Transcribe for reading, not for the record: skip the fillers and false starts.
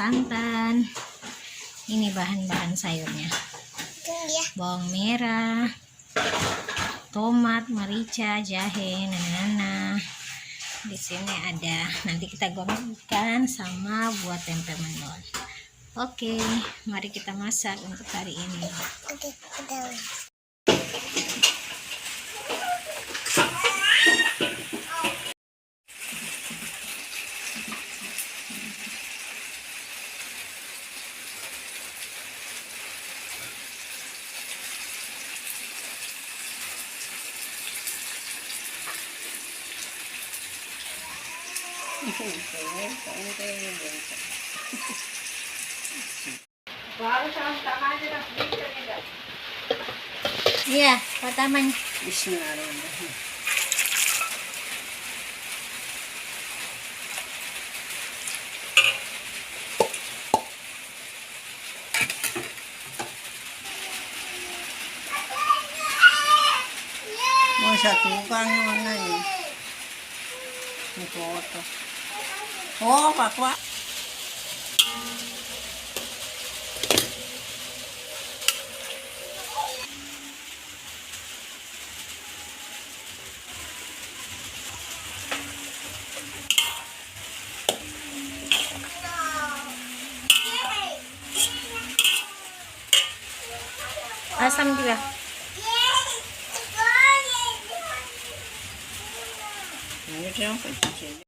santan. Ini bahan-bahan sayurnya. Bawang merah, tomat, merica, jahe, nana. Di sini ada. Nanti kita gorengkan sama buat tempe mendoan. Oke, mari kita masak untuk hari ini. Oke, iya, pertamanya. Bismillahirrahmanirrahim. Mau satu kan mana ini? Ini foto. Oh, Pak. Asam juga. Ini yang kecil.